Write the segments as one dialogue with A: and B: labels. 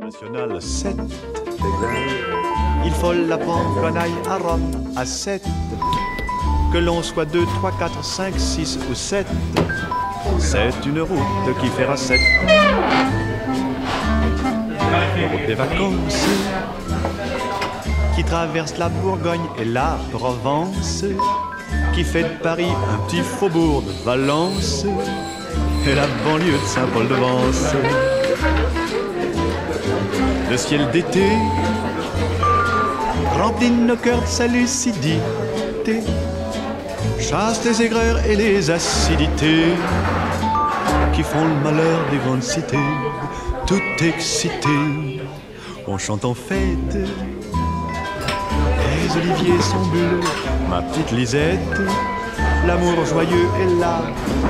A: National 7. Il faut l'apprendre qu'on aille à Rome à 7. Que l'on soit 2, 3, 4, 5, 6 ou 7. C'est une route qui fera 7. Route des vacances qui traverse la Bourgogne et la Provence, qui fait de Paris un petit faubourg de Valence et la banlieue de Saint-Paul-de-Vence. Le ciel d'été remplit nos cœurs de sa lucidité, chasse les aigreurs et les acidités qui font le malheur des grandes cités. Tout excité, on chante en fête, les oliviers sont bleus, ma petite Lisette, l'amour joyeux est là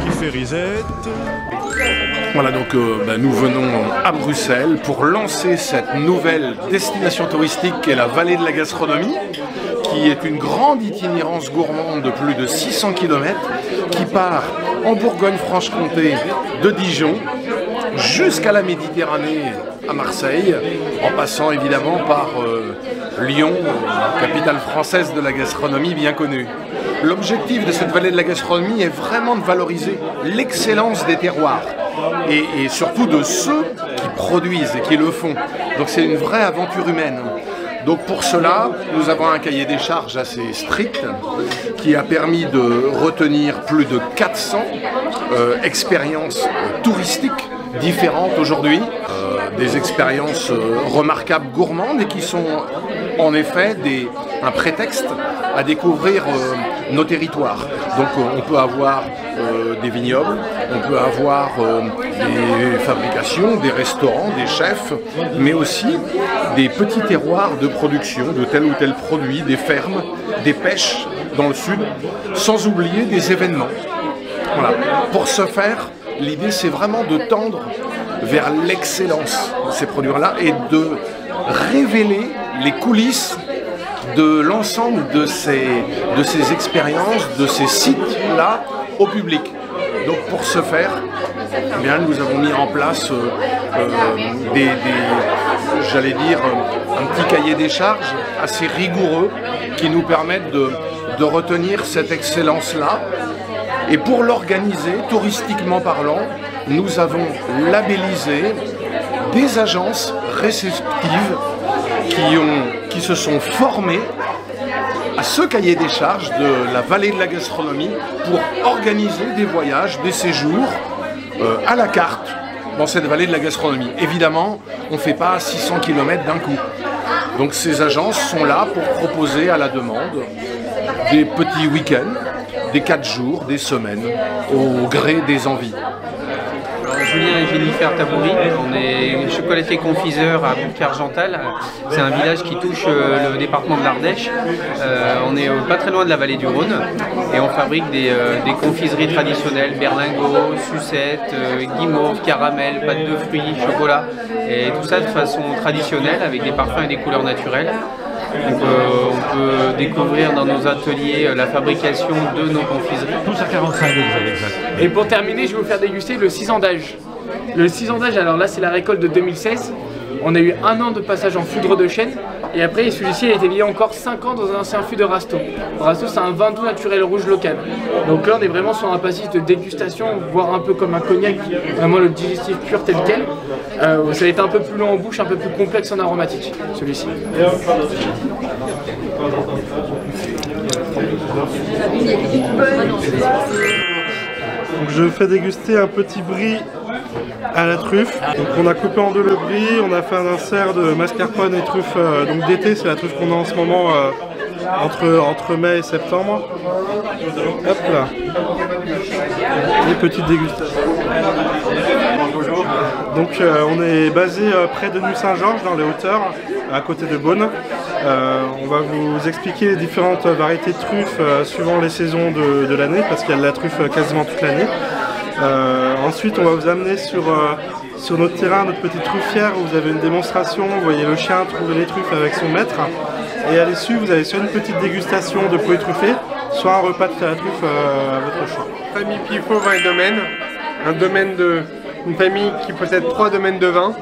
A: qui fait risette.
B: Voilà, donc nous venons à Bruxelles pour lancer cette nouvelle destination touristique qui est la vallée de la gastronomie, qui est une grande itinérance gourmande de plus de 600 km qui part en Bourgogne-Franche-Comté de Dijon jusqu'à la Méditerranée à Marseille, en passant évidemment par Lyon, capitale française de la gastronomie bien connue. L'objectif de cette vallée de la gastronomie est vraiment de valoriser l'excellence des terroirs et surtout de ceux qui produisent et qui le font. Donc c'est une vraie aventure humaine. Donc pour cela, nous avons un cahier des charges assez strict qui a permis de retenir plus de 400 expériences touristiques différentes aujourd'hui, des expériences remarquables gourmandes et qui sont en effet un prétexte à découvrir nos territoires. Donc on peut avoir des vignobles, on peut avoir des fabrications, des restaurants, des chefs, mais aussi des petits terroirs de production de tel ou tel produit, des fermes, des pêches dans le sud, sans oublier des événements. Voilà. Pour ce faire, l'idée c'est vraiment de tendre vers l'excellence de ces produits-là et de révéler les coulisses de l'ensemble de ces expériences, de ces sites-là au public. Donc pour ce faire, eh bien, nous avons mis en place j'allais dire, un petit cahier des charges assez rigoureux qui nous permettent de retenir cette excellence-là. Et pour l'organiser, touristiquement parlant, nous avons labellisé des agences réceptives qui se sont formées à ce cahier des charges de la vallée de la gastronomie pour organiser des voyages, des séjours à la carte dans cette vallée de la gastronomie. Évidemment, on ne fait pas 600 km d'un coup. Donc ces agences sont là pour proposer à la demande des petits week-ends, des 4 jours, des semaines, au gré des envies.
C: Julien et Jennifer Taboury, on est chocolatier confiseur à Bouc-Argental. C'est un village qui touche le département de l'Ardèche. On est pas très loin de la vallée du Rhône et on fabrique des confiseries traditionnelles, berlingots, sucettes, guimauves, caramel, pâte de fruits, chocolat, et tout ça de façon traditionnelle avec des parfums et des couleurs naturelles. Donc, on peut découvrir dans nos ateliers la fabrication de nos confiseries.
D: Tous à 45 degrés exact.
E: Et pour terminer, je vais vous faire déguster le 6 ans d'âge. Le 6 ans d'âge, alors là c'est la récolte de 2016. On a eu 1 an de passage en foudre de chêne. Et après celui-ci a été lié encore 5 ans dans un ancien fût de Rasto. Rasto c'est un vin doux naturel rouge local. Donc là on est vraiment sur un passage de dégustation, voire un peu comme un cognac, vraiment le digestif pur tel quel. Ça a été un peu plus long en bouche, un peu plus complexe en aromatique, celui-ci.
F: Donc je fais déguster un petit brie à la truffe. Donc on a coupé en deux le brie, on a fait un insert de mascarpone et truffe donc d'été, c'est la truffe qu'on a en ce moment entre mai et septembre. Hop là. Les petites dégustations. Donc on est basé près de Nuit-Saint-Georges dans les hauteurs, à côté de Beaune. On va vous expliquer les différentes variétés de truffes suivant les saisons de l'année, parce qu'il y a de la truffe quasiment toute l'année. Ensuite on va vous amener sur notre terrain, notre petite truffière, où vous avez une démonstration, vous voyez le chien trouver les truffes avec son maître. Et à l'issue vous avez soit une petite dégustation de poulet truffé, soit un repas de la truffe à votre choix.
G: Famille Pifot Vin et Domaine, un domaine de
D: une famille qui possède 3 domaines de vin.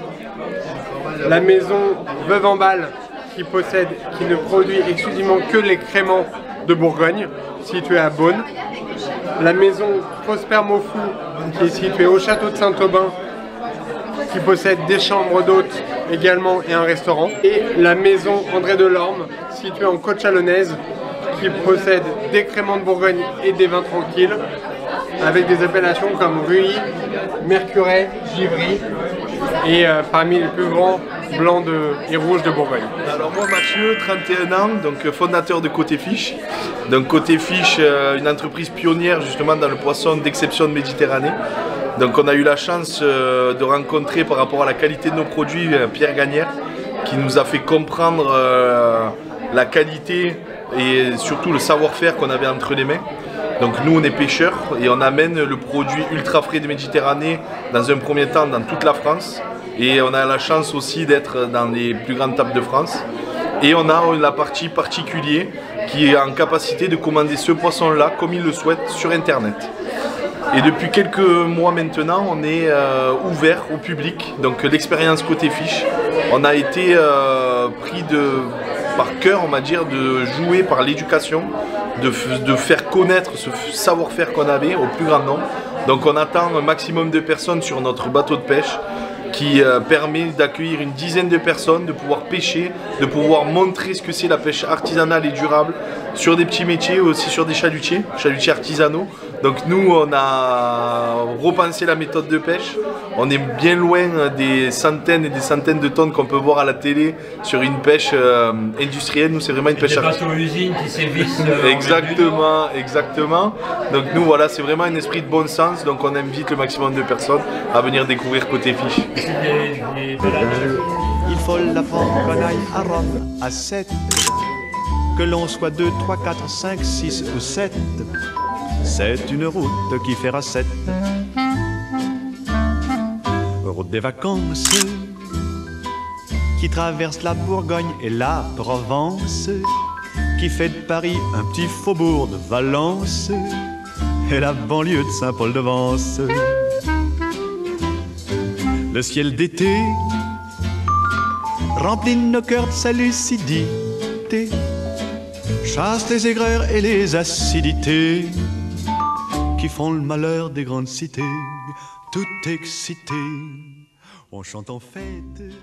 D: La maison Veuve en Balle qui ne produit exclusivement que les créments de Bourgogne, située à Beaune. La maison Prosper Maufoux qui est située au château de Saint-Aubin, qui possède des chambres d'hôtes également et un restaurant. Et la maison André Delorme, située en Côte Chalonnaise, qui possède des créments de Bourgogne et des vins tranquilles, avec des appellations comme Ruy, Mercuret, Givry, et parmi les plus grands blancs et rouges de Bourgogne.
G: Alors moi Mathieu, 31 ans, donc fondateur de Côté Fiche. Donc Côté Fiche, une entreprise pionnière justement dans le poisson d'exception de Méditerranée. Donc on a eu la chance de rencontrer par rapport à la qualité de nos produits Pierre Gagnère, qui nous a fait comprendre la qualité et surtout le savoir-faire qu'on avait entre les mains. Donc nous on est pêcheurs et on amène le produit ultra frais de Méditerranée dans un premier temps dans toute la France. Et on a la chance aussi d'être dans les plus grandes tables de France. Et on a la partie particulier qui est en capacité de commander ce poisson-là comme il le souhaite sur Internet. Et depuis quelques mois maintenant, on est ouvert au public. Donc l'expérience Côté Fiche, on a été pris par cœur, on va dire, de jouer par l'éducation, de faire connaître ce savoir-faire qu'on avait au plus grand nombre. Donc on attend un maximum de personnes sur notre bateau de pêche, qui permet d'accueillir une dizaine de personnes, de pouvoir pêcher, de pouvoir montrer ce que c'est la pêche artisanale et durable sur des petits métiers, aussi sur des chalutiers artisanaux. Donc nous, on a repensé la méthode de pêche. On est bien loin des centaines et des centaines de tonnes qu'on peut voir à la télé sur une pêche industrielle. Nous, c'est vraiment une pêche artisanale.
H: Des bateaux usines qui sévissent.
G: Exactement, exactement. Donc nous, voilà, c'est vraiment un esprit de bon sens. Donc on invite le maximum de personnes à venir découvrir Côté Fiche.
A: Il faut l'apprendre qu'on aille à Rome à 7. Que l'on soit 2, 3, 4, 5, 6 ou 7. C'est une route qui fera 7. Route des vacances qui traverse la Bourgogne et la Provence, qui fait de Paris un petit faubourg de Valence et la banlieue de Saint-Paul-de-Vence. Le ciel d'été remplit nos cœurs de sa lucidité, chasse les aigreurs et les acidités qui font le malheur des grandes cités. Tout excité, on chante en fête.